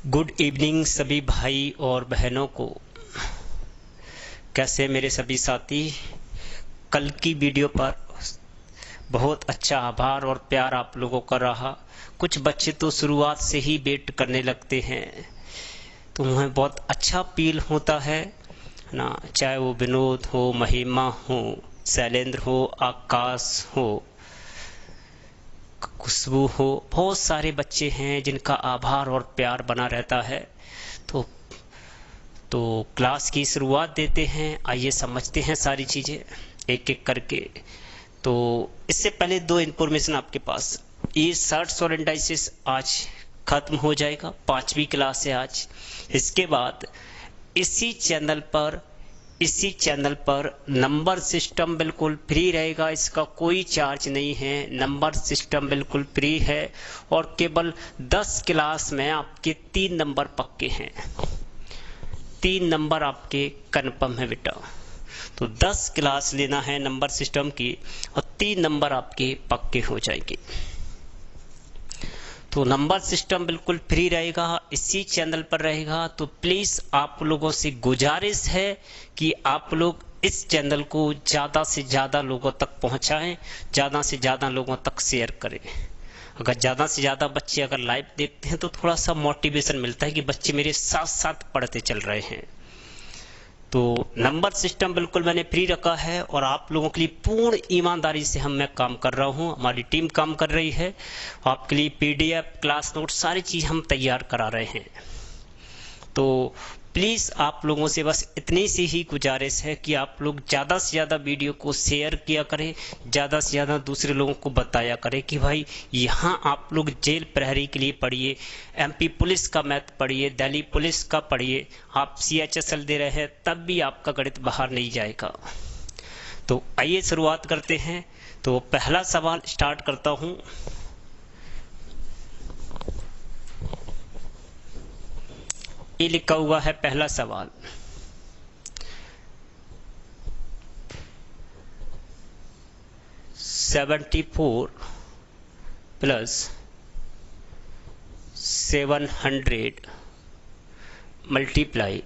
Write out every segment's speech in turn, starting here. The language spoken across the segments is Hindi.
गुड इवनिंग सभी भाई और बहनों को। कैसे मेरे सभी साथी। कल की वीडियो पर बहुत अच्छा आभार और प्यार आप लोगों का रहा। कुछ बच्चे तो शुरुआत से ही वेट करने लगते हैं, तो मुझे बहुत अच्छा फील होता है ना। चाहे वो विनोद हो, महिमा हो, शैलेंद्र हो, आकाश हो, खुशबू हो, बहुत सारे बच्चे हैं जिनका आभार और प्यार बना रहता है। तो क्लास की शुरुआत देते हैं। आइए समझते हैं सारी चीज़ें एक एक करके। तो इससे पहले दो इन्फॉर्मेशन आपके पास। ये सर्ट्स और इंडाइसिस आज खत्म हो जाएगा, 5वीं क्लास है आज। इसके बाद इसी चैनल पर नंबर सिस्टम बिल्कुल फ्री रहेगा, इसका कोई चार्ज नहीं है। नंबर सिस्टम बिल्कुल फ्री है और केवल 10 क्लास में आपके 3 नंबर पक्के हैं। 3 नंबर आपके कन्फर्म है बेटा। तो 10 क्लास लेना है नंबर सिस्टम की और 3 नंबर आपके पक्के हो जाएंगे। तो नंबर सिस्टम बिल्कुल फ्री रहेगा, इसी चैनल पर रहेगा। तो प्लीज़ आप लोगों से गुजारिश है कि आप लोग इस चैनल को ज़्यादा से ज़्यादा लोगों तक पहुंचाएं, ज़्यादा से ज़्यादा लोगों तक शेयर करें। अगर ज़्यादा से ज़्यादा बच्चे अगर लाइव देखते हैं तो थोड़ा सा मोटिवेशन मिलता है कि बच्चे मेरे साथ साथ पढ़ते चल रहे हैं। तो नंबर सिस्टम बिल्कुल मैंने फ्री रखा है और आप लोगों के लिए पूर्ण ईमानदारी से मैं काम कर रहा हूं, हमारी टीम काम कर रही है। आपके लिए पीडीएफ, क्लास नोट, सारी चीज़ हम तैयार करा रहे हैं। तो प्लीज़ आप लोगों से बस इतनी सी ही गुजारिश है कि आप लोग ज़्यादा से ज़्यादा वीडियो को शेयर किया करें, ज़्यादा से ज़्यादा दूसरे लोगों को बताया करें कि भाई यहाँ आप लोग जेल प्रहरी के लिए पढ़िए, एमपी पुलिस का मैथ पढ़िए, दिल्ली पुलिस का पढ़िए। आप CHSL दे रहे हैं तब भी आपका गणित बाहर नहीं जाएगा। तो आइए शुरुआत करते हैं। तो पहला सवाल स्टार्ट करता हूँ। ये लिखा हुआ है पहला सवाल, "74 plus 700 multiply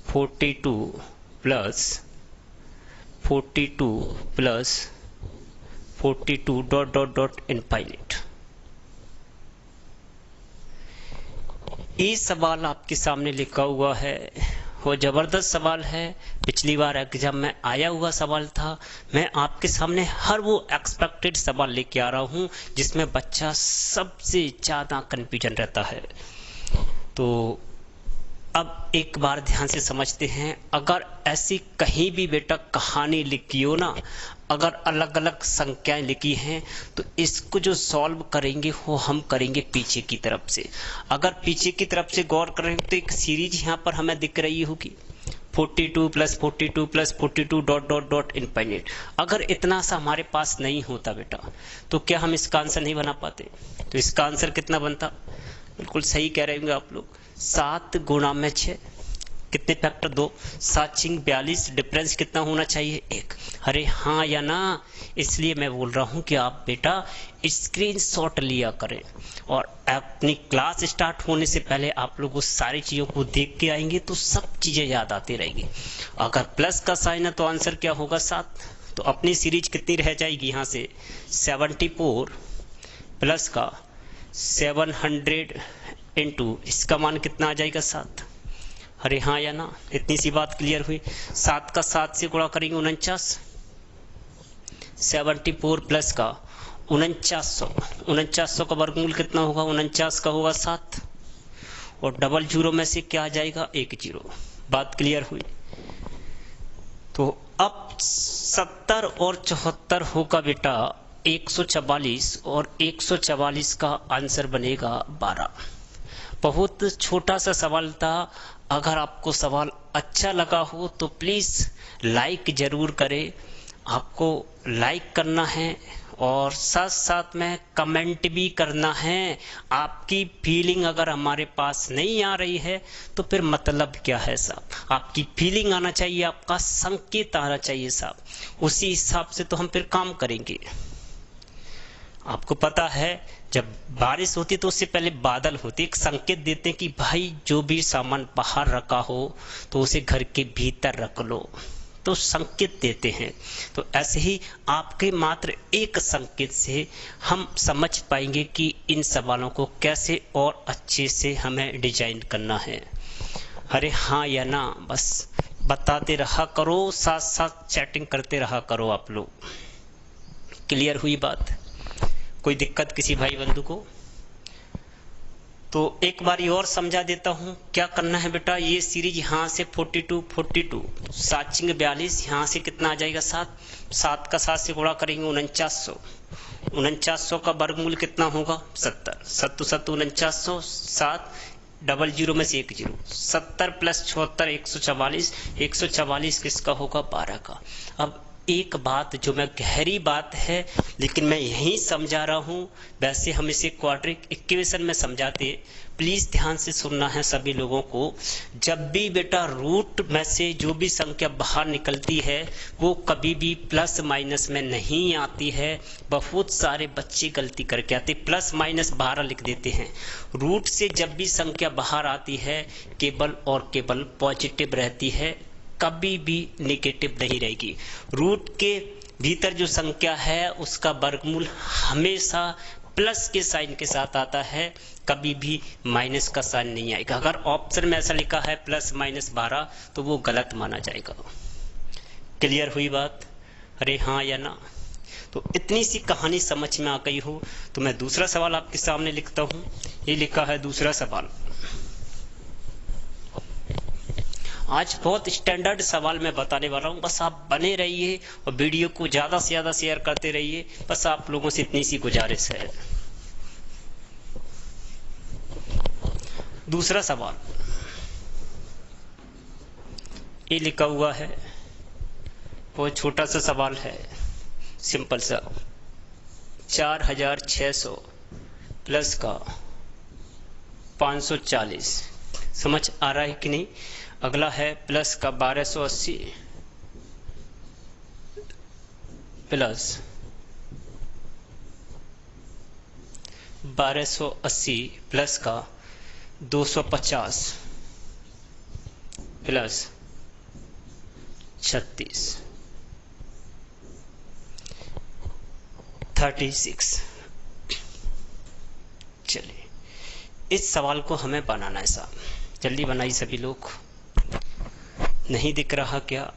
42 plus 42 plus 42 dot dot dot infinite." ये सवाल आपके सामने लिखा हुआ है। वो ज़बरदस्त सवाल है, पिछली बार एग्जाम में आया हुआ सवाल था। मैं आपके सामने हर वो एक्सपेक्टेड सवाल लेके आ रहा हूँ जिसमें बच्चा सबसे ज़्यादा कन्फ्यूजन रहता है। तो अब एक बार ध्यान से समझते हैं। अगर ऐसी कहीं भी बेटा कहानी लिखी हो ना, अगर अलग अलग संख्याएं लिखी हैं, तो इसको जो सॉल्व करेंगे वो हम करेंगे पीछे की तरफ से। अगर पीछे की तरफ से गौर करेंगे तो एक सीरीज यहाँ पर हमें दिख रही होगी, 42 plus 42 plus 42 dot dot dot infinite. अगर इतना सा हमारे पास नहीं होता बेटा तो क्या हम इसका आंसर नहीं बना पाते? तो इसका आंसर कितना बनता? बिल्कुल सही कह रहे होंगे आप लोग, 7 गुणा में 6, कितने फैक्टर 2, 7 6 42। डिफरेंस कितना होना चाहिए? 1। अरे हाँ या ना? इसलिए मैं बोल रहा हूँ कि आप बेटा स्क्रीनशॉट लिया करें और अपनी क्लास स्टार्ट होने से पहले आप लोग उस सारी चीज़ों को देख के आएंगे तो सब चीज़ें याद आती रहेगी। अगर प्लस का साइन है तो आंसर क्या होगा? 7। तो अपनी सीरीज कितनी रह जाएगी यहाँ से? 74 प्लस का 700 इंटू इसका मान कितना आ जाएगा? 7। अरे हाँ या ना? इतनी सी बात क्लियर हुई। 7 का 7 से गुणा करेंगे 49। 74 प्लस का 4900 का वर्गमूल कितना होगा? 49 का होगा 7 और डबल जीरो में से क्या आ जाएगा? 1 जीरो। बात क्लियर हुई। तो अब 70 और 74 होगा बेटा 144 और 144 का आंसर बनेगा 12। बहुत छोटा सा सवाल था। अगर आपको सवाल अच्छा लगा हो तो प्लीज़ लाइक ज़रूर करें। आपको लाइक करना है और साथ साथ में कमेंट भी करना है। आपकी फीलिंग अगर हमारे पास नहीं आ रही है तो फिर मतलब क्या है साहब? आपकी फीलिंग आना चाहिए, आपका संकेत आना चाहिए साहब। उसी हिसाब से तो हम फिर काम करेंगे। आपको पता है जब बारिश होती तो उससे पहले बादल होते, एक संकेत देते हैं कि भाई जो भी सामान बाहर रखा हो तो उसे घर के भीतर रख लो, तो संकेत देते हैं। तो ऐसे ही आपके मात्र एक संकेत से हम समझ पाएंगे कि इन सवालों को कैसे और अच्छे से हमें डिजाइन करना है। अरे हाँ या ना बस बताते रहा करो, साथ साथ चैटिंग करते रहा करो आप लोग। क्लियर हुई बात? कोई दिक्कत किसी भाई बंधु को? तो एक बार और समझा देता हूं क्या करना है बेटा। ये सीरीज यहाँ से 42 साचिंग 42, यहाँ से कितना आ जाएगा 7 का 7 से गुणा करेंगे 4900 का वर्गमूल कितना होगा 70, 7 7 4900, 7 डबल जीरो में से 1 जीरो, 70 प्लस 76 144, 144 किसका होगा 12 का। अब एक बात जो मैं गहरी बात है लेकिन मैं यहीं समझा रहा हूं, वैसे हम इसे क्वाड्रिक इक्वेशन में समझाते, प्लीज ध्यान से सुनना है सभी लोगों को। जब भी बेटा रूट में से जो भी संख्या बाहर निकलती है वो कभी भी प्लस माइनस में नहीं आती है। बहुत सारे बच्चे गलती करके आते, प्लस माइनस 12 लिख देते हैं। रूट से जब भी संख्या बाहर आती है केवल और केवल पॉजिटिव रहती है, कभी भी नेगेटिव नहीं रहेगी। रूट के भीतर जो संख्या है उसका वर्गमूल हमेशा प्लस के साइन के साथ आता है, कभी भी माइनस का साइन नहीं आएगा। अगर ऑप्शन में ऐसा लिखा है प्लस माइनस 12 तो वो गलत माना जाएगा। क्लियर हुई बात? अरे हाँ या ना? तो इतनी सी कहानी समझ में आ गई हो तो मैं दूसरा सवाल आपके सामने लिखता हूं। ये लिखा है दूसरा सवाल। आज बहुत स्टैंडर्ड सवाल मैं बताने वाला हूं, बस आप बने रहिए और वीडियो को ज्यादा से ज्यादा शेयर करते रहिए। बस आप लोगों से इतनी सी गुजारिश है। दूसरा सवाल ये लिखा हुआ है, बहुत छोटा सा सवाल है, सिंपल सा। 4600 प्लस का 540, समझ आ रहा है कि नहीं? अगला है प्लस का 1280 प्लस 1280 प्लस का 250 प्लस 36 36। चलिए इस सवाल को हमें बनाना है साहब, जल्दी बनाइए सभी लोग। नहीं दिख रहा क्या?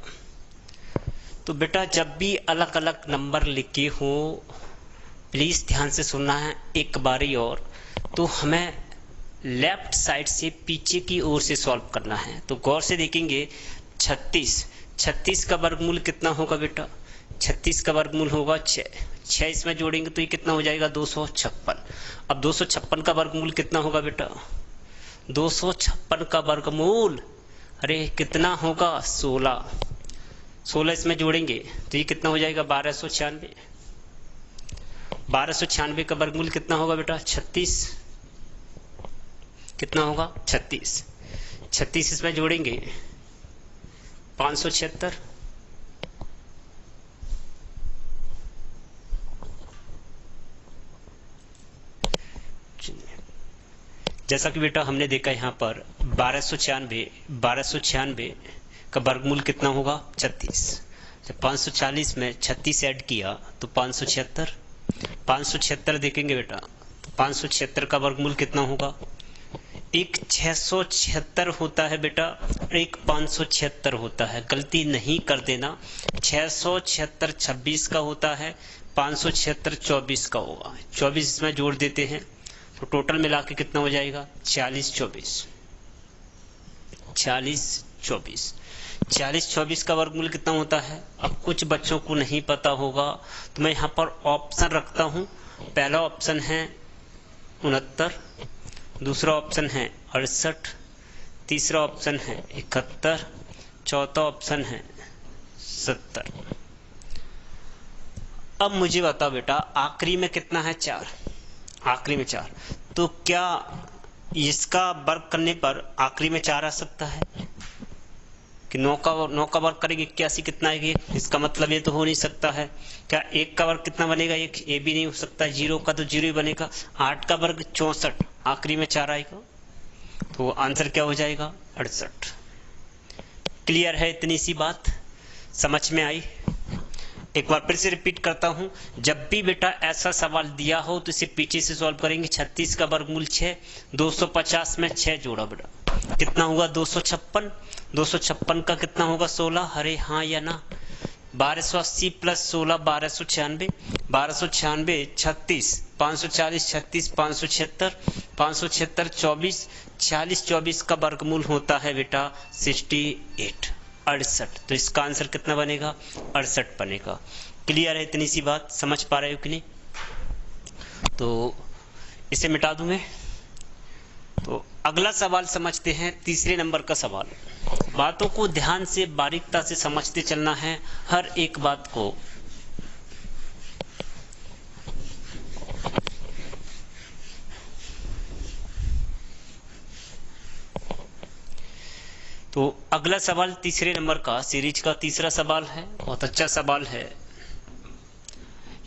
तो बेटा जब भी अलग अलग नंबर लिखे हो प्लीज ध्यान से सुनना है एक बारी और। तो हमें लेफ्ट साइड से पीछे की ओर से सॉल्व करना है। तो गौर से देखेंगे 36 का वर्गमूल कितना होगा बेटा? 36 का वर्गमूल होगा 6 इसमें जोड़ेंगे तो ये कितना हो जाएगा 256। अब 256 का वर्गमूल कितना होगा बेटा? 256 का वर्गमूल अरे कितना होगा 16 इसमें जोड़ेंगे तो ये कितना हो जाएगा 1296। 1296 का वर्गमूल कितना होगा बेटा? 36। कितना होगा 36 इसमें जोड़ेंगे 576। जैसा कि बेटा हमने देखा यहाँ पर 1296 का वर्गमूल कितना होगा 36। जब 540 में 36 ऐड किया तो 576 देखेंगे बेटा, तो 576 का वर्गमूल कितना होगा? एक 676 होता है बेटा, एक 576 होता है। गलती नहीं कर देना, 676 26 का होता है, 576 24 का होगा। 24 इसमें जोड़ देते हैं तो टोटल मिला के कितना हो जाएगा 40 24 का वर्गमूल कितना होता है? अब कुछ बच्चों को नहीं पता होगा तो मैं यहाँ पर ऑप्शन रखता हूँ। पहला ऑप्शन है 69, दूसरा ऑप्शन है 68, तीसरा ऑप्शन है 71, चौथा ऑप्शन है 70। अब मुझे बताओ बेटा आखिरी में कितना है 4, आखिरी में 4, तो क्या इसका वर्ग करने पर आखिरी में 4 आ सकता है? कि 9 का वर्ग करेंगे 81 कितना है, इसका मतलब ये तो हो नहीं सकता है। क्या 1 का वर्ग कितना बनेगा, एक ये भी नहीं हो सकता, 0 का तो 0 ही बनेगा। 8 का वर्ग 64, आखिरी में 4 आएगा, तो आंसर क्या हो जाएगा 68। क्लियर है, इतनी सी बात समझ में आई। एक बार फिर से रिपीट करता हूं, जब भी बेटा ऐसा सवाल दिया हो तो इसे पीछे से सॉल्व करेंगे। 36 का वर्गमूल 6, 250 में 6 जोड़ा बेटा कितना होगा 256, 256 का कितना होगा 16, अरे हाँ या ना। 1280 प्लस 16 1296, 1296 36, 540 36, 576, 576 24, 46 24 का वर्गमूल होता है बेटा 68, 68। तो इसका आंसर कितना बनेगा 68 बनेगा। क्लियर है, इतनी सी बात समझ पा रहे हो कि नहीं। तो इसे मिटा दूं मैं। तो अगला सवाल समझते हैं, तीसरे नंबर का सवाल। बातों को ध्यान से बारीकता से समझते चलना है, हर एक बात को। तो अगला सवाल तीसरे नंबर का, सीरीज का तीसरा सवाल है, बहुत अच्छा सवाल है।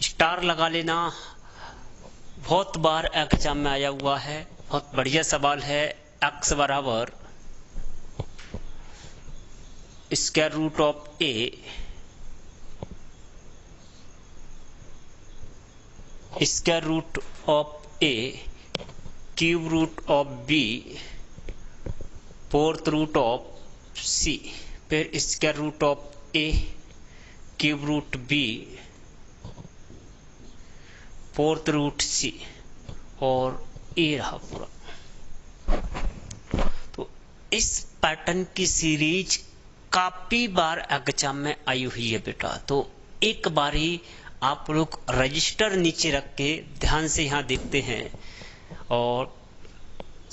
स्टार लगा लेना, बहुत बार एग्जाम में आया हुआ है, बहुत बढ़िया सवाल है। x बराबर square root of a square root of a cube root of b fourth root of c, फिर square root of a cube root b fourth root c और ये रहा पूरा। तो इस पैटर्न की सीरीज काफी बार एग्जाम में आई हुई है बेटा। तो एक बार ही आप लोग रजिस्टर नीचे रख के ध्यान से यहाँ देखते हैं, और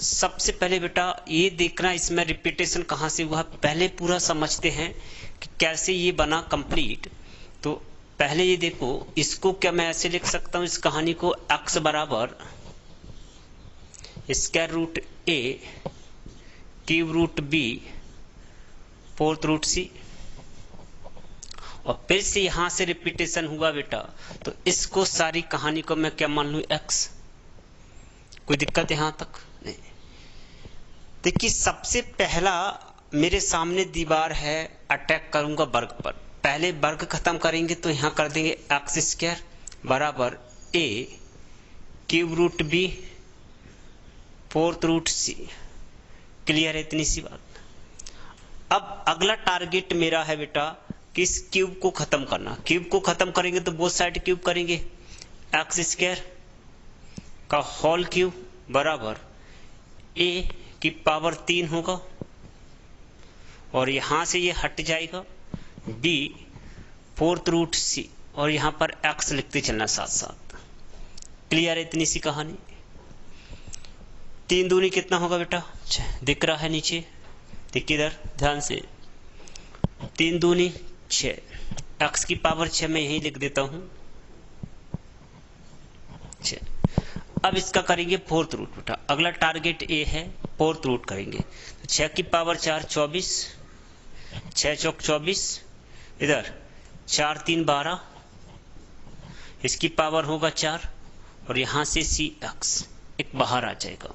सबसे पहले बेटा ये देखना इसमें रिपीटेशन कहाँ से हुआ, पहले पूरा समझते हैं कि कैसे ये बना कंप्लीट। तो पहले ये देखो, इसको क्या मैं ऐसे लिख सकता हूँ, इस कहानी को x बराबर square root a cube root b fourth root c, और फिर से यहां से रिपीटेशन हुआ बेटा। तो इसको सारी कहानी को मैं क्या मान लूं x। कोई दिक्कत यहां तक नहीं। देखिए सबसे पहला मेरे सामने दीवार है, अटैक करूंगा वर्ग पर। पहले वर्ग खत्म करेंगे तो यहां कर देंगे एक्स स्क्वायर बराबर a cube root b fourth root c। Clear है, इतनी सी बात। अब अगला टारगेट मेरा है बेटा कि इस क्यूब को खत्म करना। क्यूब को खत्म करेंगे तो बोथ साइड क्यूब करेंगे, एक्स स्क्वायर का होल क्यूब बराबर a की पावर 3 होगा, और यहां से ये हट जाएगा b फोर्थ रूट c, और यहां पर x लिखते चलना साथ साथ। क्लियर है, इतनी सी कहानी। 3 दूनी कितना होगा बेटा, दिख रहा है नीचे, देखिए इधर ध्यान से, 3 दूनी 6, x की पावर 6 मैं यही लिख देता हूं 6। अब इसका करेंगे फोर्थ रूट बेटा। अगला टारगेट ए है, फोर्थ रूट करेंगे। तो 6 की पावर 4 24, 6 चौक 24, इधर 4 3 12, इसकी पावर होगा 4, और यहां से सी एक्स एक बाहर आ जाएगा।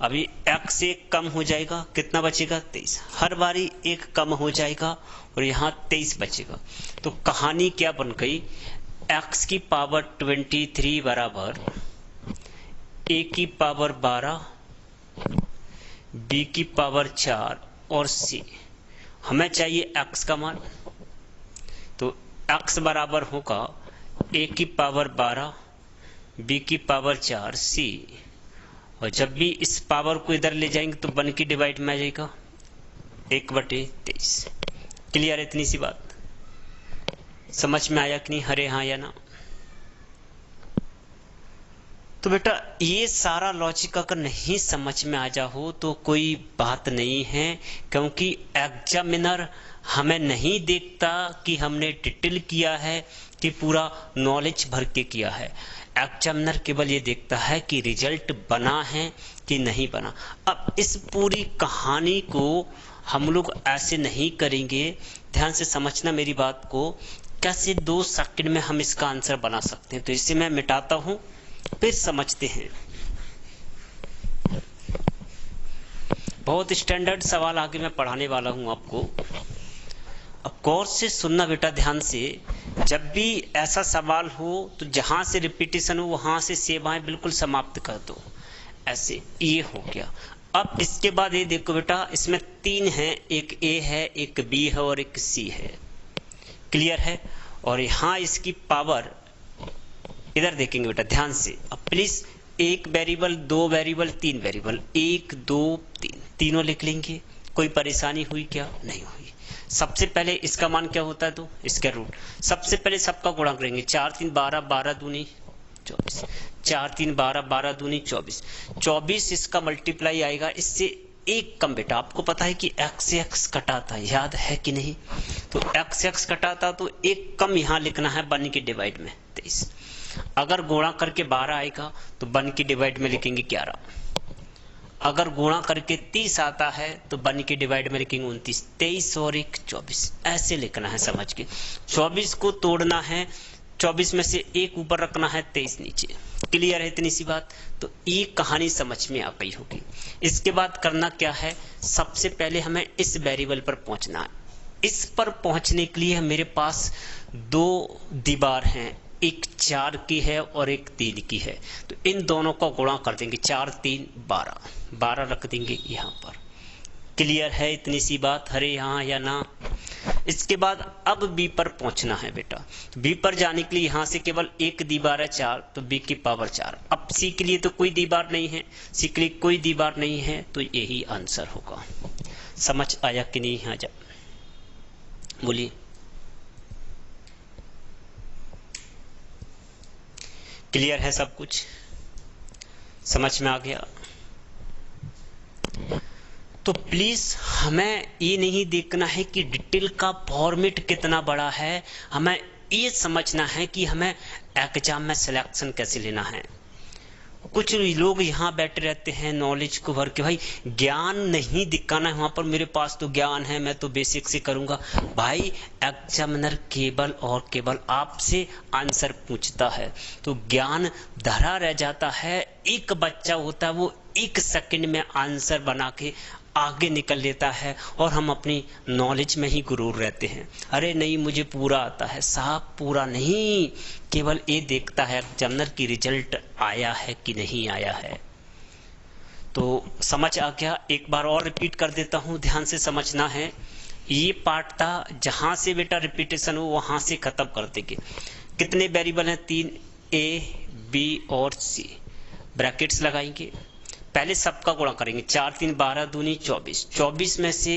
अभी x एक कम हो जाएगा, कितना बचेगा 23, हर बारी एक कम हो जाएगा, और यहाँ 23 बचेगा। तो कहानी क्या बन गई, x की पावर 23 बराबर a की पावर 12, b की पावर 4 और c। हमें चाहिए x का मान, तो x बराबर होगा a की पावर 12, b की पावर 4, c, और जब भी इस पावर को इधर ले जाएंगे तो 1 की डिवाइड में आ जाएगा 1/23। क्लियर है, इतनी सी बात समझ में आया कि नहीं, हरे हाँ या ना। तो बेटा ये सारा लॉजिक अगर नहीं समझ में आ जा हो तो कोई बात नहीं है, क्योंकि एग्जामिनर हमें नहीं देखता कि हमने डिटेल किया है कि पूरा नॉलेज भर के किया है। एग्जामिनर केवल ये देखता है कि रिजल्ट बना है कि नहीं बना। अब इस पूरी कहानी को हम लोग ऐसे नहीं करेंगे। ध्यान से समझना मेरी बात को, कैसे 2 सेकंड में हम इसका आंसर बना सकते हैं। तो इसे मैं मिटाता हूं, फिर समझते हैं। बहुत स्टैंडर्ड सवाल आगे मैं पढ़ाने वाला हूं आपको। अब गौर से सुनना बेटा, ध्यान से। जब भी ऐसा सवाल हो तो जहां से रिपीटेशन हो वहां से सेवाएं बिल्कुल समाप्त कर दो। ऐसे ये हो गया। अब इसके बाद ये देखो बेटा, इसमें 3 हैं, एक ए है, एक बी है और एक सी है। क्लियर है? और यहां इसकी पावर इधर देखेंगे बेटा ध्यान से। अब प्लीज 1 वेरिएबल, 2 वेरिएबल, 3 वेरिएबल, 1 2 3 तीनों लिख लेंगे। कोई परेशानी हुई क्या? नहीं हुई। सबसे पहले इसका मान क्या होता है? तो इसका रूट। सबसे पहले सबका गुणा करेंगे। 4 3 12, 12 दूनी 24, 4 3 12, 12 दूनी 24, 24 इसका मल्टीप्लाई आएगा। इससे एक कम बेटा, आपको पता है कि x से x कटाता है, याद है कि नहीं? तो x से x कटाता तो एक कम यहां लिखना है 1 की डिवाइड में 23। अगर गुणा करके 12 आएगा तो 1 की डिवाइड में लिखेंगे 11। अगर गुणा करके 30 आता है तो 1 की डिवाइड में लिखेंगे 29। 23 और 1 24, ऐसे लिखना है समझ के। 24 को तोड़ना है, 24 में से 1 ऊपर रखना है, 23 नीचे। क्लियर है इतनी सी बात? तो ये कहानी समझ में आ गई होगी। इसके बाद करना क्या है, सबसे पहले हमें इस वेरिएबल पर पहुंचना है। इस पर पहुंचने के लिए मेरे पास 2 दीवार हैं, एक 4 की है और एक 3 की है। तो इन दोनों का गुणा कर देंगे, 4 3 12, 12 रख देंगे यहाँ पर। क्लियर है इतनी सी बात? हरे यहाँ या ना? इसके बाद अब बी पर पहुंचना है बेटा। बी पर जाने के लिए यहाँ से केवल एक दीवार है 4, तो बी की पावर 4। अब सी के लिए तो कोई दीवार नहीं है, सी के लिए कोई दीवार नहीं है, तो यही आंसर होगा। समझ आया कि नहीं? यहाँ जा बोलिए। क्लियर है सब कुछ? समझ में आ गया? तो प्लीज हमें ये नहीं देखना है कि डिटेल का फॉर्मेट कितना बड़ा है, हमें ये समझना है कि हमें एग्जाम में सिलेक्शन कैसे लेना है। कुछ लोग यहाँ बैठे रहते हैं नॉलेज को भर के, भाई ज्ञान नहीं दिखाना है वहां पर, मेरे पास तो ज्ञान है, मैं तो बेसिक से करूंगा। भाई एग्जामिनर केवल और केवल आपसे आंसर पूछता है, तो ज्ञान धरा रह जाता है। एक बच्चा होता है वो 1 सेकंड में आंसर बना के आगे निकल लेता है और हम अपनी नॉलेज में ही गुरूर रहते हैं। अरे नहीं मुझे पूरा आता है, साहब पूरा नहीं, केवल ये देखता है एग्जामिनर की रिजल्ट आया है कि नहीं आया है। तो समझ आ गया? एक बार और रिपीट कर देता हूं, ध्यान से समझना है। ये पार्ट था, जहां से बेटा रिपीटेशन हो वहां से खत्म कर देंगे। कितने वेरिएबल हैं? 3, ए बी और सी। ब्रैकेट्स लगाएंगे, पहले सबका गुणा करेंगे। 4 3 12 दूनी 24, 24 में से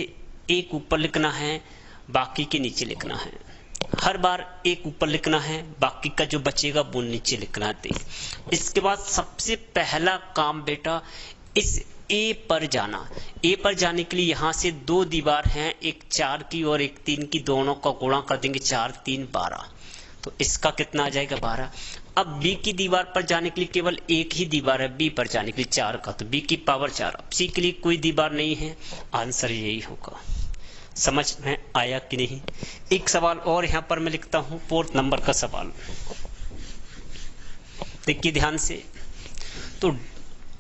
एक ऊपर लिखना है, बाकी के नीचे लिखना है। हर बार एक ऊपर लिखना है, बाकी का जो बचेगा वो नीचे लिखना है। इसके बाद सबसे पहला काम बेटा इस ए पर जाना। ए पर जाने के लिए यहाँ से 2 दीवार हैं, एक 4 की और एक 3 की, दोनों का गुणा कर देंगे। 4 3 12, तो इसका कितना आ जाएगा? 12। अब बी की दीवार पर जाने के लिए केवल एक ही दीवार है, बी पर जाने के लिए 4 का, तो बी की पावर 4। अब सी के लिए कोई दीवार नहीं है, आंसर यही होगा। समझ में आया कि नहीं? एक सवाल और यहां पर मैं लिखता हूं, 4 नंबर का सवाल, देखिए ध्यान से। तो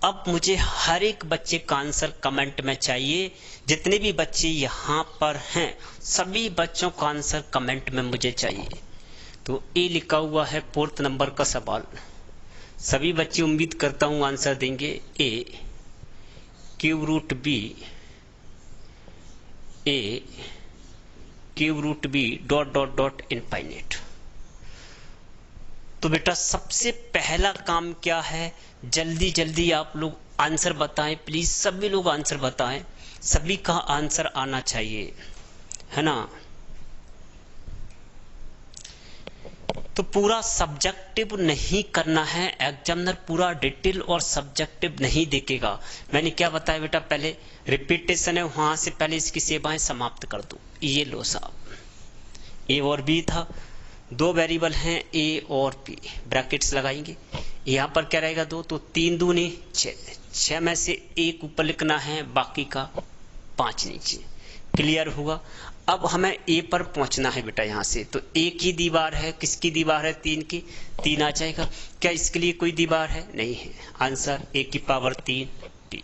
अब मुझे हर एक बच्चे का आंसर कमेंट में चाहिए। जितने भी बच्चे यहां पर हैं सभी बच्चों का आंसर कमेंट में मुझे चाहिए। तो ए लिखा हुआ है 4 नंबर का सवाल, सभी बच्चे उम्मीद करता हूं आंसर देंगे। A cube root B, A cube root B dot dot dot infinite. तो बेटा सबसे पहला काम क्या है, जल्दी जल्दी आप लोग आंसर बताएं प्लीज, सभी लोग आंसर बताएं, सभी का आंसर आना चाहिए, है ना? तो पूरा सब्जेक्टिव नहीं करना है, एग्जामिनर पूरा डिटेल और सब्जेक्टिव नहीं देखेगा। मैंने क्या बताया बेटा, पहले रिपीटेशन है वहां से पहले इसकी सेवाएं समाप्त कर दो। ये लो साहब, ए और बी था, 2 वेरिएबल हैं ए और बी, ब्रैकेट्स लगाएंगे। यहां पर क्या रहेगा 2, तो 3 दूनी 6, 6 में से एक ऊपर लिखना है, बाकी का 5 नीचे। क्लियर हुआ। अब हमें ए पर पहुंचना है बेटा यहाँ से, तो एक ही दीवार है, किसकी दीवार है, 3 की, 3 आ जाएगा। क्या इसके लिए कोई दीवार है, नहीं है, आंसर ए की पावर 3 टी।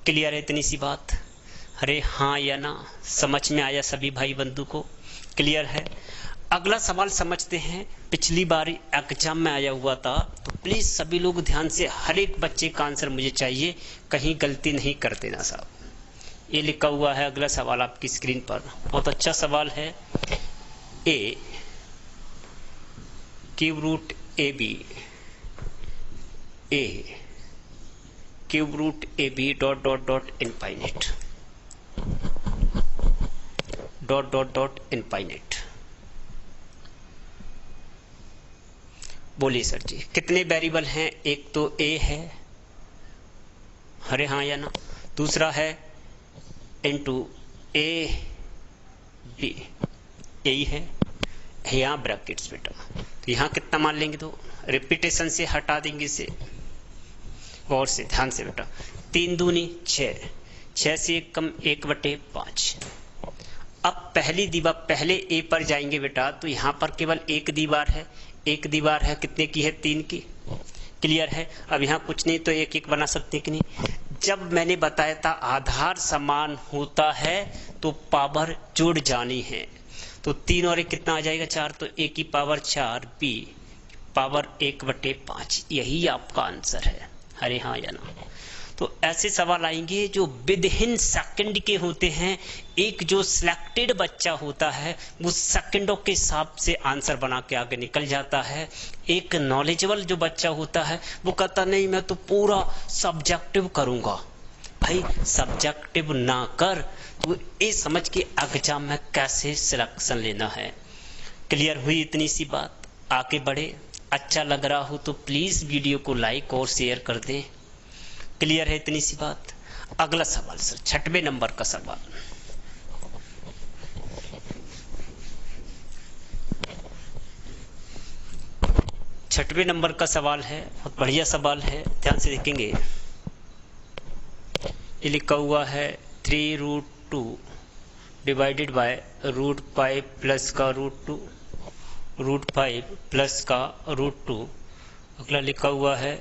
क्लियर है इतनी सी बात? अरे हाँ या ना, समझ में आया सभी भाई बंधु को? क्लियर है। अगला सवाल समझते हैं, पिछली बार एग्जाम में आया हुआ था, तो प्लीज सभी लोग ध्यान से, हर एक बच्चे का आंसर मुझे चाहिए, कहीं गलती नहीं कर देना साहब। ये लिखा हुआ है अगला सवाल आपकी स्क्रीन पर, बहुत अच्छा सवाल है। A cube root A B, A cube root A B dot dot dot infinite, dot dot dot infinite. बोलिए सर जी, कितने वेरिएबल हैं? एक तो ए है, अरे हाँ या ना, दूसरा है इनटू ए बी, यही है, यहाँ ब्रैकेट्स बेटा, तो यहाँ कितना मान लेंगे, तो रिपीटेशन से हटा देंगे इसे, और से ध्यान से बेटा, 3 दूनी 6, 6 से 1 कम 1/5। अब पहली दीवार, पहले ए पर जाएंगे बेटा, तो यहाँ पर केवल एक दीवार है, एक दीवार है, कितने की है, 3 की। क्लियर है। अब यहाँ कुछ नहीं, तो एक एक बना सकते कि नहीं। जब मैंने बताया था आधार समान होता है तो पावर जुड़ जानी है, तो 3 और 1 कितना आ जाएगा, 4, तो ए की पावर 4 बी पावर 1/5, यही आपका आंसर है। अरे हाँ या ना? तो ऐसे सवाल आएंगे जो विद इन सेकंड के होते हैं। एक जो सिलेक्टेड बच्चा होता है वो सेकंडों के हिसाब से आंसर बना के आगे निकल जाता है। एक नॉलेजेबल जो बच्चा होता है वो कहता नहीं मैं तो पूरा सब्जेक्टिव करूंगा। भाई सब्जेक्टिव ना कर, तो ये समझ के एग्जाम में कैसे सिलेक्शन लेना है। क्लियर हुई इतनी सी बात? आगे बढ़े। अच्छा लग रहा हो तो प्लीज वीडियो को लाइक और शेयर कर दें। क्लियर है इतनी सी बात? अगला सवाल सर, 6वें नंबर का सवाल। छठवें नंबर का सवाल है, बहुत बढ़िया सवाल है, ध्यान से देखेंगे। ये लिखा हुआ है 3√2 डिवाइडेड बाय √5 प्लस का √2, √5 प्लस का √2। अगला लिखा हुआ है,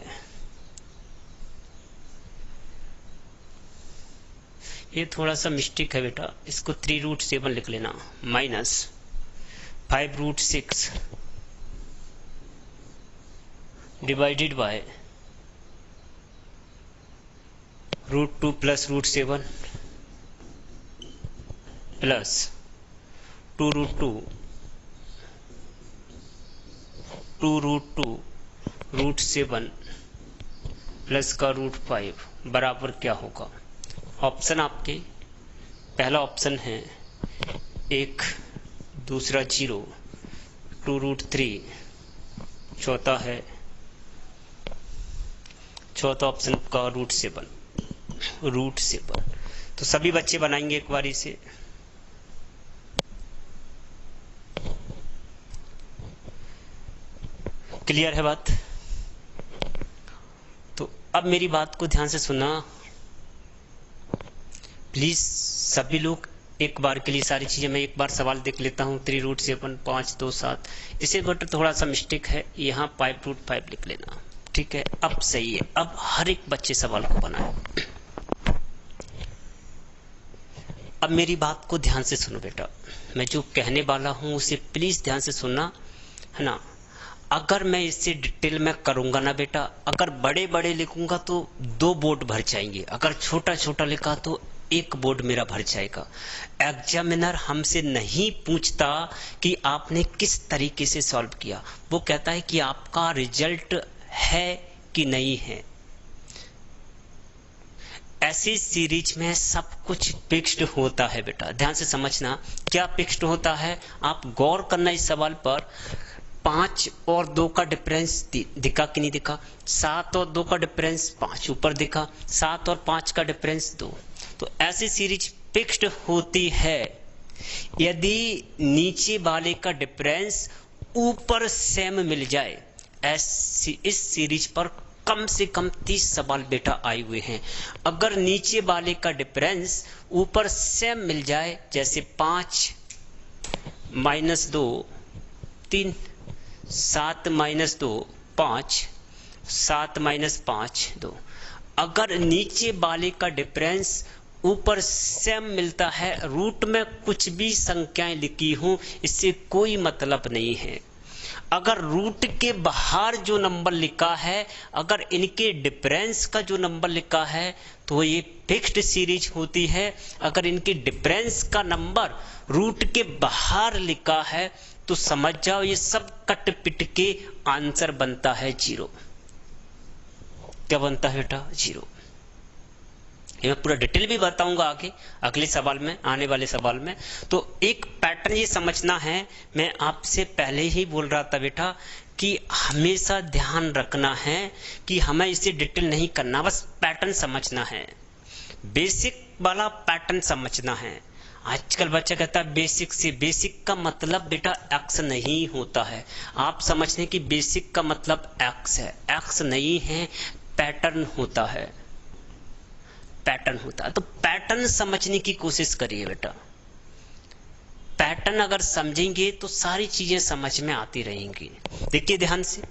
ये थोड़ा सा मिस्टेक है बेटा, इसको 3√7 लिख लेना, minus 5√6 divided by √2 plus √7 plus 2√2 √7 plus का √5 बराबर क्या होगा? ऑप्शन आपके, पहला ऑप्शन है 1, दूसरा 0, 2√3, चौथा है, चौथा ऑप्शन का √7। तो सभी बच्चे बनाएंगे एक बारी से। क्लियर है बात? तो अब मेरी बात को ध्यान से सुना प्लीज सभी लोग। एक बार के लिए सारी चीजें मैं एक बार सवाल देख लेता हूँ। 3√7 5 2 7, इसे बट थोड़ा सा मिस्टेक है, यहाँ 5√5 लिख लेना, ठीक है। अब सही है, अब हर एक बच्चे सवाल को बनाए। अब मेरी बात को ध्यान से सुनो बेटा, मैं जो कहने वाला हूँ उसे प्लीज ध्यान से सुनना, है ना। अगर मैं इससे डिटेल में करूंगा ना बेटा, अगर बड़े बड़े लिखूंगा तो 2 बोर्ड भर जाएंगे, अगर छोटा छोटा लिखा तो 1 बोर्ड मेरा भर जाएगा। एग्जामिनर हमसे नहीं पूछता कि आपने किस तरीके से सॉल्व किया, वो कहता है कि आपका रिजल्ट है कि नहीं है। ऐसी सीरीज में सब कुछ फिक्स्ड होता है बेटा, ध्यान से समझना। क्या फिक्स्ड होता है, आप गौर करना इस सवाल पर। 5 और 2 का डिफरेंस दिखा कि नहीं दिखा? 7 और 2 का डिफरेंस 5 ऊपर दिखा, 7 और 5 का डिफरेंस 2। तो ऐसी सीरीज फिक्स्ड होती है। यदि नीचे वाले का डिफरेंस ऊपर सेम मिल जाए, ऐसी इस सीरीज पर कम से कम 30 सवाल बेटा आए हुए हैं। अगर नीचे वाले का डिफरेंस ऊपर सेम मिल जाए, जैसे 5 माइनस 2 3, 7 माइनस 2 5, 7 माइनस 5 2, अगर नीचे वाले का डिफरेंस ऊपर सेम मिलता है, रूट में कुछ भी संख्याएं लिखी हूं इससे कोई मतलब नहीं है। अगर रूट के बाहर जो नंबर लिखा है, अगर इनके डिफरेंस का जो नंबर लिखा है तो ये फिक्स्ड सीरीज होती है। अगर इनके डिफरेंस का नंबर रूट के बाहर लिखा है तो समझ जाओ ये सब कट पिट के आंसर बनता है 0। क्या बनता है बेटा? 0। ये मैं पूरा डिटेल भी बताऊंगा आगे अगले सवाल में, आने वाले सवाल में। तो एक पैटर्न ये समझना है, मैं आपसे पहले ही बोल रहा था बेटा कि हमेशा ध्यान रखना है कि हमें इसे डिटेल नहीं करना, बस पैटर्न समझना है, बेसिक वाला पैटर्न समझना है। आजकल बच्चा कहता है बेसिक से, बेसिक का मतलब बेटा एक्स नहीं होता है। आप समझने की बेसिक का मतलब एक्स है, एक्स नहीं है, पैटर्न होता है, पैटर्न होता है। तो पैटर्न समझने की कोशिश करिए बेटा। पैटर्न अगर समझेंगे तो सारी चीजें समझ में आती रहेंगी। देखिए ध्यान से,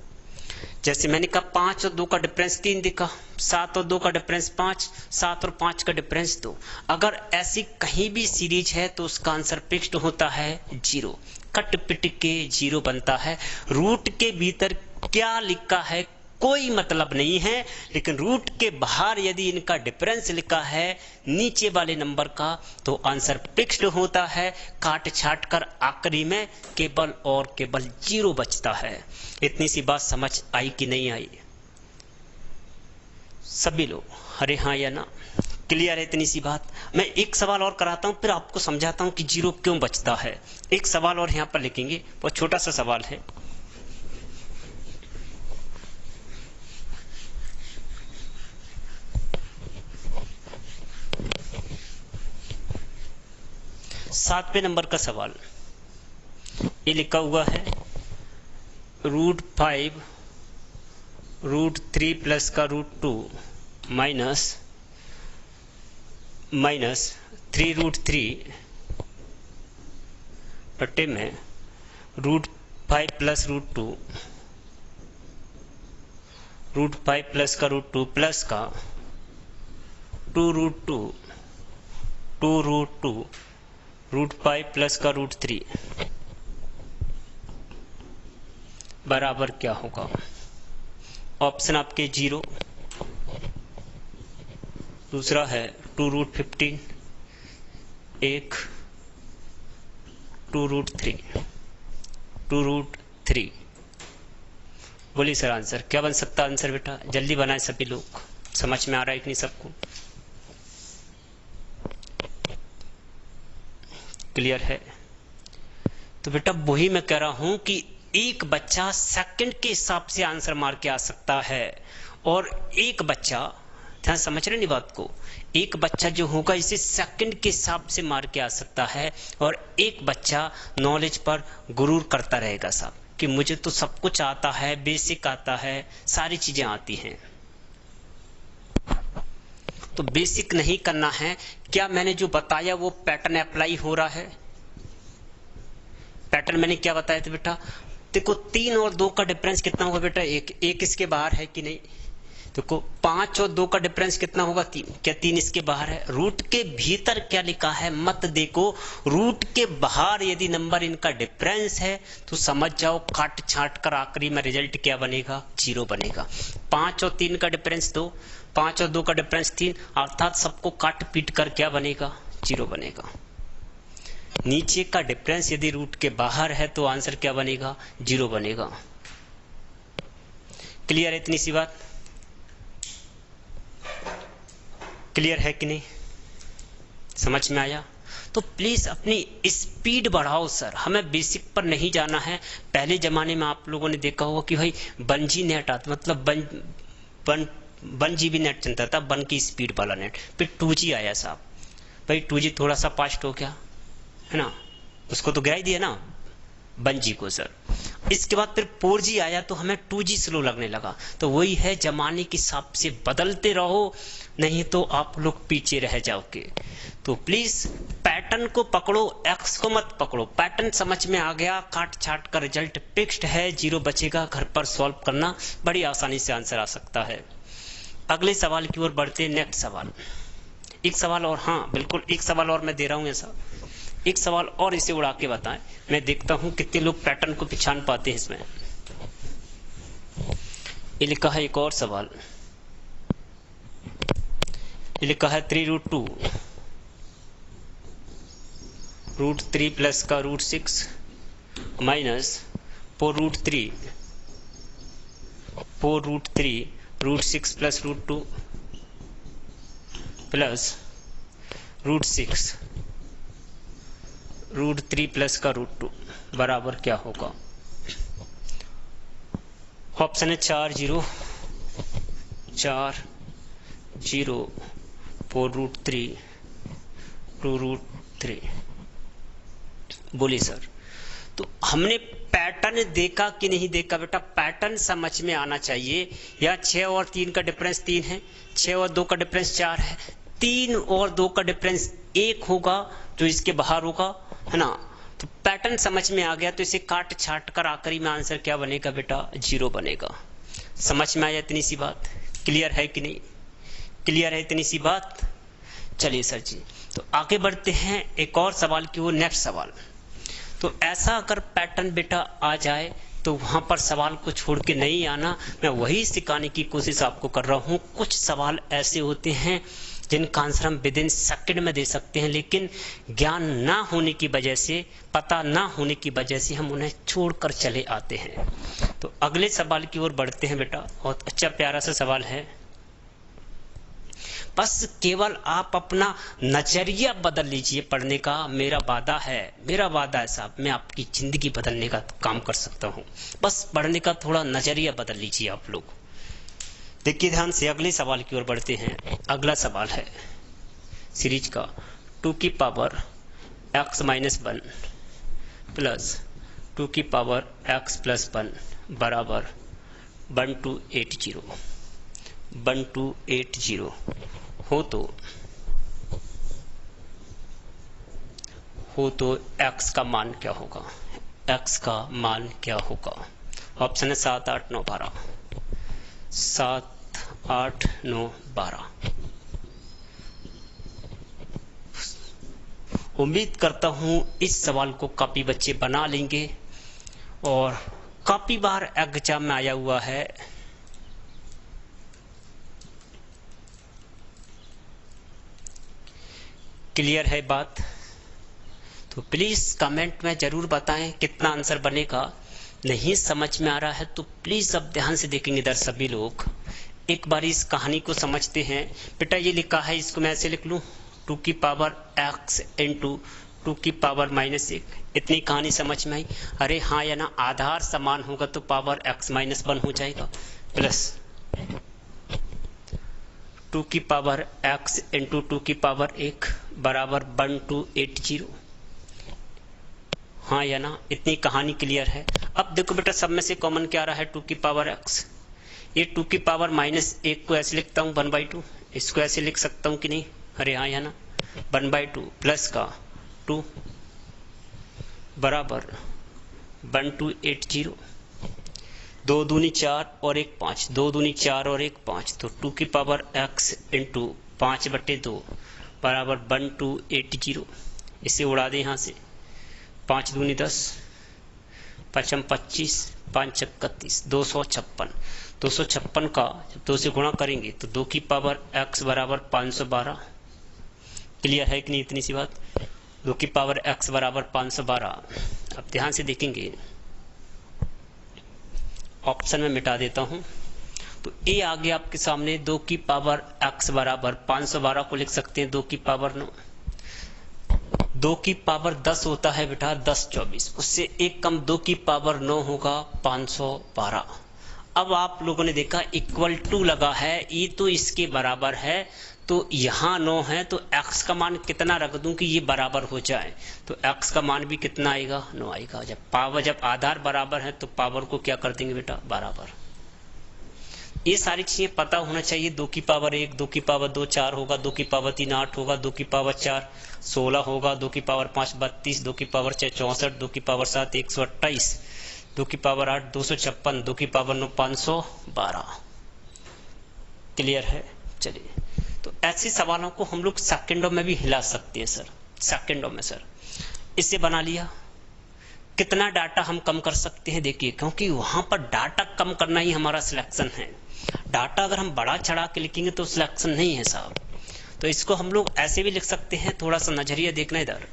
जैसे मैंने कहा 5 और 2 का डिफरेंस 3 दिखा, 7 और 2 का डिफरेंस 5, 7 और 5 का डिफरेंस 2। अगर ऐसी कहीं भी सीरीज है तो उसका आंसर फिक्स्ड होता है 0, कट पिट के 0 बनता है। रूट के भीतर क्या लिखा है कोई मतलब नहीं है, लेकिन रूट के बाहर यदि इनका डिफरेंस लिखा है नीचे वाले नंबर का तो आंसर फिक्स्ड होता है। काट छाट कर आखिरी में केवल और केवल 0 बचता है। इतनी सी बात समझ आई कि नहीं आई सभी लोग? अरे हाँ या ना? क्लियर है इतनी सी बात? मैं एक सवाल और कराता हूं, फिर आपको समझाता हूं कि 0 क्यों बचता है। एक सवाल और यहां पर लिखेंगे, बहुत छोटा सा सवाल है। सातवें नंबर का सवाल ये लिखा हुआ है √5 √3 प्लस का √2 माइनस 3√3 बटे में √5 प्लस √2 √5 प्लस का √2 प्लस का 2√2 √5 प्लस का √3 बराबर क्या होगा? ऑप्शन आपके 0, दूसरा है 2√15, एक 2√3। बोलिए सर आंसर क्या बन सकता है? आंसर बेटा जल्दी बनाए सभी लोग, समझ में आ रहा है कि नहीं सबको? क्लियर है? तो बेटा वही मैं कह रहा हूं कि एक बच्चा सेकंड के हिसाब से आंसर मार के आ सकता है, और एक बच्चा, ध्यान समझ रहे नहीं बात को, एक बच्चा जो होगा इसे सेकंड के हिसाब से मार के आ सकता है, और एक बच्चा नॉलेज पर गुरूर करता रहेगा साहब कि मुझे तो सब कुछ आता है, बेसिक आता है, सारी चीजें आती हैं। तो बेसिक नहीं करना है। क्या मैंने जो बताया वो पैटर्न अप्लाई हो रहा है? पैटर्न मैंने क्या बताया था बेटा? देखो 3 और 2 का डिफरेंस कितना होगा बेटा? एक इसके बाहर है कि नहीं? देखो 5 और 2 का डिफरेंस कितना होगा? 3। क्या 3 इसके बाहर है? रूट के भीतर क्या लिखा है मत देखो, रूट के बाहर यदि नंबर इनका डिफरेंस है तो समझ जाओ काट छाट कर आखिरी में रिजल्ट क्या बनेगा? 0 बनेगा। 5 और 3 का डिफरेंस 2, 5 और 2 का डिफरेंस 3, अर्थात सबको काट पीट कर क्या बनेगा? 0 बनेगा। नीचे का डिफरेंस यदि रूट के बाहर है तो आंसर क्या बनेगा? 0 बनेगा। क्लियर है इतनी सी बात? क्लियर है कि नहीं? समझ में आया? तो प्लीज अपनी स्पीड बढ़ाओ सर, हमें बेसिक पर नहीं जाना है। पहले जमाने में आप लोगों ने देखा होगा कि भाई 1G नेट आता, मतलब 1 GB नेट चलता था, 1 की स्पीड वाला नेट। फिर 2G आया साहब, भाई 2G थोड़ा सा फास्ट हो गया है ना, उसको तो गिरा ही दिया ना 1G को सर। इसके बाद फिर 4G आया तो हमें 2G स्लो लगने लगा। तो वही है, जमाने के हिसाब से बदलते रहो, नहीं तो आप लोग पीछे रह जाओगे। तो प्लीज पैटर्न को पकड़ो, एक्स को मत पकड़ो। पैटर्न समझ में आ गया, काट छाट का रिजल्ट फिक्स्ड है, 0 बचेगा। घर पर सॉल्व करना बड़ी आसानी से आंसर आ सकता है। अगले सवाल की ओर बढ़ते हैं। नेक्स्ट सवाल, एक सवाल और, हाँ बिल्कुल एक सवाल और मैं दे रहा हूं ऐसा, एक सवाल और इसे उड़ा के बताएं। मैं देखता हूं कितने लोग पैटर्न को पहचान पाते हैं इसमें। ये लिखा है एक और सवाल, ये लिखा है 3√2 √3 प्लस का √6 माइनस 4√3 √6 प्लस √2 प्लस √6 √3 प्लस का √2 बराबर क्या होगा? ऑप्शन है 4 0 4√3 2√3। बोलिए सर, तो हमने पैटर्न देखा कि नहीं देखा बेटा? पैटर्न समझ में आना चाहिए। या 6 और 3 का डिफरेंस 3 है, 6 और 2 का डिफरेंस 4 है, 3 और 2 का डिफरेंस 1 होगा जो इसके बाहर होगा, है ना? तो पैटर्न समझ में आ गया, तो इसे काट छाट कर आखिरी में आंसर क्या बनेगा बेटा? 0 बनेगा। समझ में आया इतनी सी बात? क्लियर है कि नहीं? क्लियर है इतनी सी बात? चलिए सर जी, तो आगे बढ़ते हैं एक और सवाल की ओर। नेक्स्ट सवाल, तो ऐसा अगर पैटर्न बेटा आ जाए तो वहां पर सवाल को छोड़ के नहीं आना। मैं वही सिखाने की कोशिश आपको कर रहा हूं। कुछ सवाल ऐसे होते हैं जिनका आंसर हम विदिन सेकंड में दे सकते हैं, लेकिन ज्ञान ना होने की वजह से, पता ना होने की वजह से हम उन्हें छोड़कर चले आते हैं। तो अगले सवाल की ओर बढ़ते हैं बेटा। बहुत अच्छा प्यारा सा सवाल है। बस केवल आप अपना नजरिया बदल लीजिए पढ़ने का। मेरा वादा है, मेरा वादा है साहब, मैं आपकी जिंदगी बदलने का काम कर सकता हूं। बस पढ़ने का थोड़ा नजरिया बदल लीजिए आप लोग। देखिए ध्यान से, अगले सवाल की ओर बढ़ते हैं। अगला सवाल है सीरीज का 2 की पावर x माइनस 1 प्लस 2 की पावर x प्लस 1 बराबर 1280 हो तो x का मान क्या होगा? x का मान क्या होगा? ऑप्शन है 7 8 9 12। 7 8 9 12। उम्मीद करता हूं इस सवाल को काफी बच्चे बना लेंगे और काफी बार एग्जाम में आया हुआ है। क्लियर है बात? तो प्लीज कमेंट में जरूर बताएं कितना आंसर बनेगा। नहीं समझ में आ रहा है तो प्लीज अब ध्यान से देखेंगे इधर सभी लोग। एक बार इस कहानी को समझते हैं। बेटा ये लिखा है, इसको मैं ऐसे लिख लूं 2 की पावर x इंटू 2 की पावर -1। इतनी कहानी समझ में आई? अरे हाँ या ना? आधार समान होगा तो पावर x माइनस 1 हो जाएगा, प्लस 2 की पावर x इंटू 2 की पावर 1 बराबर 1280। हाँ या ना? इतनी कहानी क्लियर है? अब देखो बेटा, सब में से कॉमन क्या रहा है? 2 की पावर x। ये 2 की पावर -1 को ऐसे लिखता हूँ 1/2। इसको ऐसे लिख सकता हूँ कि नहीं? अरे हाँ या ना? 1/2 प्लस का 2 बराबर 1280। 2 दूनी 4 और 1 5, 2 दूनी 4 और 1 5। तो 2 की पावर x इंटू 5/2 बराबर 1280। इसे उड़ा दें यहाँ से। 5 दूनी 10, 5 25, 5 31, 256। 256 का जब 2 से गुणा करेंगे तो 2 की पावर x बराबर 512। क्लियर है कि नहीं इतनी सी बात? 2 की पावर x बराबर 512। अब ध्यान से देखेंगे, ऑप्शन में मिटा देता हूं। तो ए आ गया आपके सामने 2 की पावर x बराबर 512 को लिख सकते हैं 2 की पावर 9। 2 की पावर 10 होता है बेटा 10 24, उससे एक कम 2 की पावर 9 होगा 512। अब आप लोगों ने देखा इक्वल टू लगा है, ये तो इसके बराबर है, तो यहाँ 9 है, तो x का मान कितना रख दूं कि ये बराबर हो जाए, तो x का मान भी कितना आएगा, 9 आएगा। जब आधार बराबर है तो पावर को क्या कर देंगे बेटा, बराबर। ये सारी चीजें पता होना चाहिए। 2 की पावर 1, 2 की पावर 2 4 होगा, 2 की पावर 3 8 होगा, 2 की पावर 4 16 होगा, 2 की पावर 5 32, 2 की पावर 6 64, 2 की पावर 7 128, 2 की पावर 8 256, 2 की पावर 9 512। क्लियर है? चलिए, तो ऐसे सवालों को हम लोग सेकंडों में भी हिला सकते हैं सर, सेकंडों में सर। इससे बना लिया। कितना डाटा हम कम कर सकते हैं, देखिए, क्योंकि वहां पर डाटा कम करना ही हमारा सिलेक्शन है। डाटा अगर हम बड़ा चढ़ा के लिखेंगे तो सिलेक्शन नहीं है साहब। तो इसको हम लोग ऐसे भी लिख सकते हैं, थोड़ा सा नजरिया देखना इधर।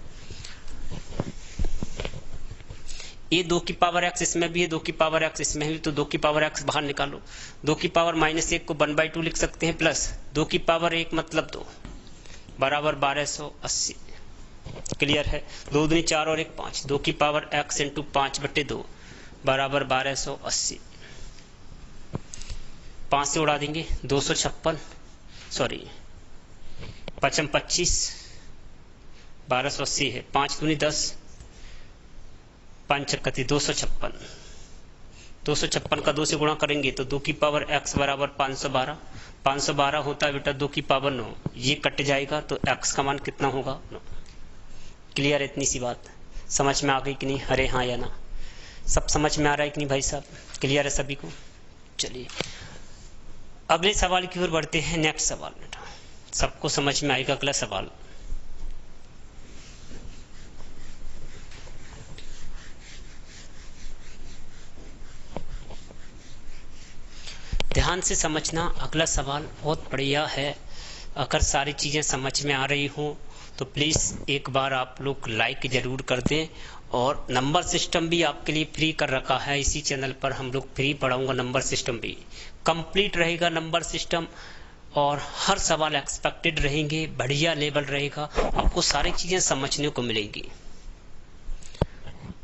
ये 2 की पावर x इसमें भी है, 2 की पावर x इसमें भी, तो 2 की पावर x बाहर निकालो। 2 की पावर -1 को 1/2 लिख सकते हैं, प्लस 2 की पावर 1 मतलब 2 बराबर 1280। क्लियर है? 2 दूनी 4 और 1 5, 2 की पावर x इंटू 5/2 बराबर 1280। 5 से उड़ा देंगे 256, सॉरी 5 25 1280 है, 5 दूनी 10 5 चक्कती 256। 256 का 2 से गुणा करेंगे तो 2 की पावर x बराबर 512। 512 होता है बेटा 2 की पावर 9, ये कट जाएगा तो x का मान कितना होगा, 9। क्लियर है? इतनी सी बात समझ में आ गई कि नहीं? अरे हाँ या ना? सब समझ में आ रहा है कि नहीं भाई साहब? क्लियर है सभी को? चलिए अगले सवाल की ओर बढ़ते हैं। नेक्स्ट सवाल बेटा सबको समझ में आएगा। अगला सवाल, ध्यान से समझना। अगला सवाल बहुत बढ़िया है। अगर सारी चीजें समझ में आ रही हो तो प्लीज एक बार आप लोग लाइक जरूर कर दें। और नंबर सिस्टम भी आपके लिए फ्री कर रखा है इसी चैनल पर। हम लोग फ्री पढ़ाऊंगा, नंबर सिस्टम भी कंप्लीट रहेगा नंबर सिस्टम, और हर सवाल एक्सपेक्टेड रहेंगे, बढ़िया लेवल रहेगा, आपको सारी चीजें समझने को मिलेंगी।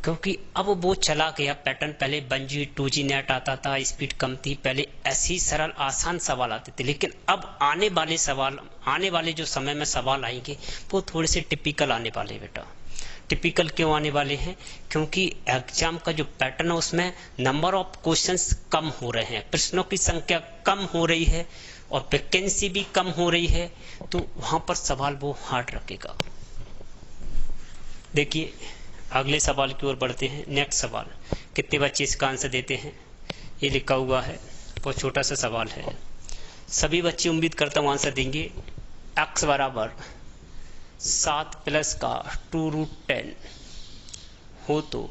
क्योंकि अब वो चला गया पैटर्न। पहले 1G 2G नेट आता था, स्पीड कम थी, पहले ऐसी सरल आसान सवाल आते थे। लेकिन अब आने वाले सवाल, आने वाले जो समय में सवाल आएंगे वो थोड़े से टिपिकल आने वाले बेटा। टिपिकल क्यों आने वाले हैं? क्योंकि एग्जाम का जो पैटर्न है उसमें नंबर ऑफ क्वेश्चंस कम हो रहे हैं, प्रश्नों की संख्या कम हो रही है और वैकेंसी भी कम हो रही है, तो वहां पर सवाल वो हार्ड रखेगा। देखिए अगले सवाल की ओर बढ़ते हैं। नेक्स्ट सवाल, कितने बच्चे इसका आंसर देते हैं? ये लिखा हुआ है, बहुत छोटा सा सवाल है। सभी बच्चे उम्मीद करता हूँ आंसर देंगे। x बराबर 7 प्लस का 2√10 हो तो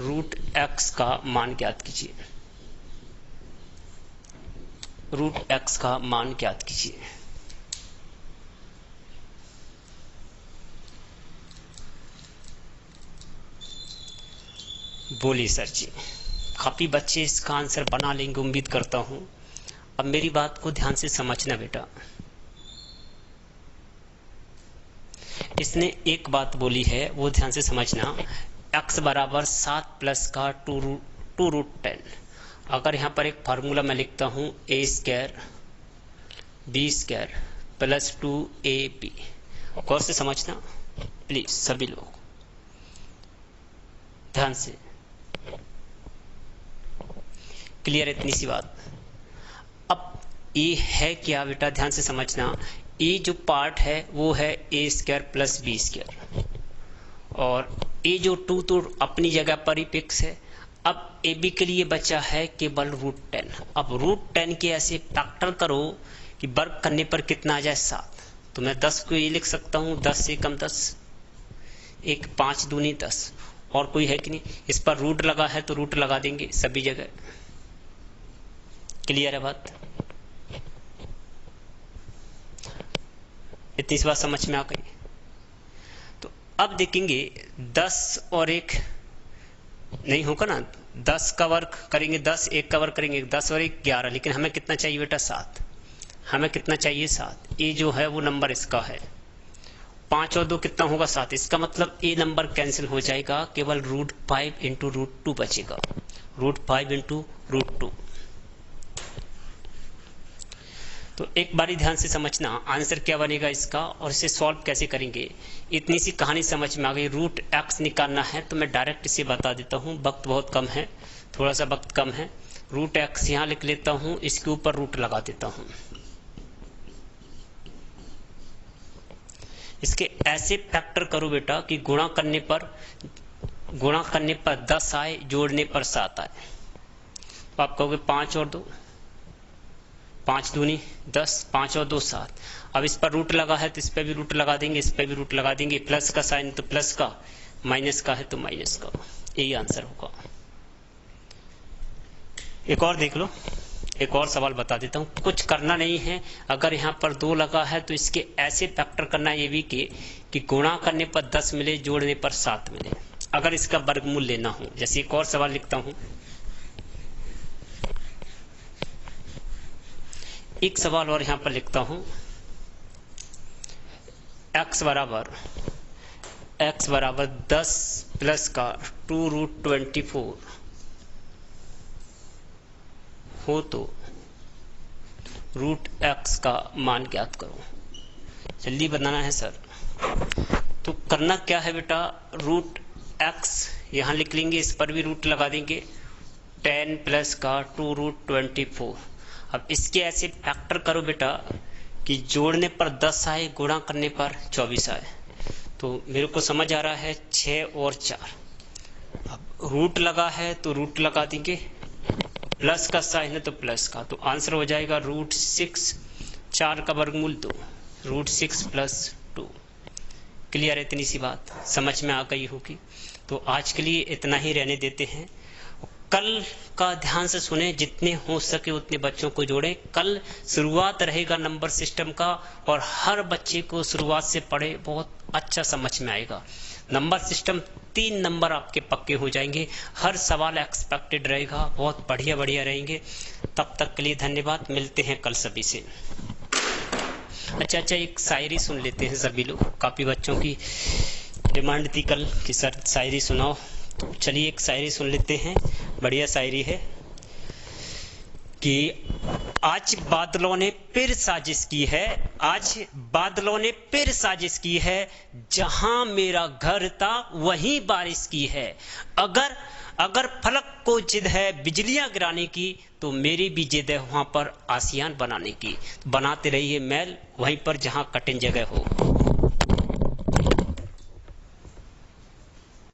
√x का मान ज्ञात कीजिए। √x का मान ज्ञात कीजिए। बोलिए सर जी। काफी बच्चे इसका आंसर बना लेंगे उम्मीद करता हूं। अब मेरी बात को ध्यान से समझना बेटा। इसने एक बात बोली है वो ध्यान से समझना। x बराबर 7 प्लस का 2√10। अगर यहां पर एक फार्मूला मैं लिखता हूं a² b² प्लस 2ab। गौर से समझना प्लीज सभी लोग, ध्यान से। क्लियर है इतनी सी बात? अब ये है क्या बेटा, ध्यान से समझना। ये जो पार्ट है वो है a² प्लस b², और ये जो 2 तो अपनी जगह पर ही फिक्स है। अब ab के लिए बचा है केवल √10। अब √10 के ऐसे फैक्टर करो कि वर्ग करने पर कितना आ जाए, 7। तो मैं 10 को ये लिख सकता हूँ, 10 से कम 10, 1 5 दूनी 10। और कोई है कि नहीं? इस पर रूट लगा है तो रूट लगा देंगे सभी जगह। क्लियर है बात? इतनी सी बात समझ में आ गई? तो अब देखेंगे 10 और 1 नहीं होगा ना, 10 का वर्ग करेंगे 10, 1 का वर्ग करेंगे 10 और 1 11। लेकिन हमें कितना चाहिए बेटा, 7। हमें कितना चाहिए, 7। ये जो है वो नंबर इसका है। 5 और 2 कितना होगा, 7। इसका मतलब ये नंबर कैंसिल हो जाएगा, केवल √5 इंटू √2 बचेगा। √5 इंटू √2। तो एक बारी ध्यान से समझना आंसर क्या बनेगा इसका और इसे सॉल्व कैसे करेंगे। इतनी सी कहानी समझ में आ गई। √x निकालना है तो मैं डायरेक्ट इसे बता देता हूँ, वक्त बहुत कम है, थोड़ा सा वक्त कम है। √x यहाँ लिख लेता हूँ, इसके ऊपर रूट लगा देता हूँ। इसके ऐसे फैक्टर करो बेटा कि गुणा करने पर 10 आए, जोड़ने पर 7 आए। तो आप कहोगे 5 और 2, 5 दूनी 10, 5 और 2 7। अब इस पर रूट लगा है तो इस पर भी रूट लगा देंगे, इस पर भी रूट लगा देंगे। प्लस का साइन तो प्लस का, माइनस का है तो माइनस का, यही आंसर होगा। एक और देख लो, एक और सवाल बता देता हूँ। कुछ करना नहीं है, अगर यहाँ पर 2 लगा है तो इसके ऐसे फैक्टर करना है ये भी कि गुणा करने पर 10 मिले, जोड़ने पर 7 मिले, अगर इसका वर्गमूल लेना हो। जैसे एक और सवाल लिखता हूँ, एक सवाल और यहाँ पर लिखता हूँ। x बराबर 10 प्लस का 2√24 हो तो √x का मान ज्ञात करो। जल्दी बनाना है सर। तो करना क्या है बेटा, √x यहाँ लिख लेंगे, इस पर भी रूट लगा देंगे, 10 प्लस का 2√24। अब इसके ऐसे फैक्टर करो बेटा कि जोड़ने पर 10 आए, गुणा करने पर 24 आए। तो मेरे को समझ आ रहा है 6 और 4। अब रूट लगा है तो रूट लगा देंगे, प्लस का साइन है तो प्लस का, तो आंसर हो जाएगा √6। 4 का वर्गमूल 2, √6 + 2। क्लियर है? इतनी सी बात समझ में आ गई होगी। तो आज के लिए इतना ही रहने देते हैं। कल का ध्यान से सुने, जितने हो सके उतने बच्चों को जोड़ें। कल शुरुआत रहेगा नंबर सिस्टम का और हर बच्चे को शुरुआत से पढ़े, बहुत अच्छा समझ में आएगा। नंबर सिस्टम 3 नंबर आपके पक्के हो जाएंगे, हर सवाल एक्सपेक्टेड रहेगा, बहुत बढ़िया बढ़िया रहेंगे। तब तक के लिए धन्यवाद, मिलते हैं कल सभी से। अच्छा, एक शायरी सुन लेते हैं सभी लोग। काफ़ी बच्चों की डिमांड थी कल कि सर शायरी सुनाओ, तो चलिए एक शायरी सुन लेते हैं। बढ़िया शायरी है कि आज बादलों ने फिर साजिश की है, आज बादलों ने फिर साजिश की है, जहां मेरा घर था वहीं बारिश की है। अगर फलक को जिद है बिजलियां गिराने की, तो मेरी भी जिद है वहां पर आसियान बनाने की। बनाते रहिए महल वहीं पर जहां कठिन जगह हो।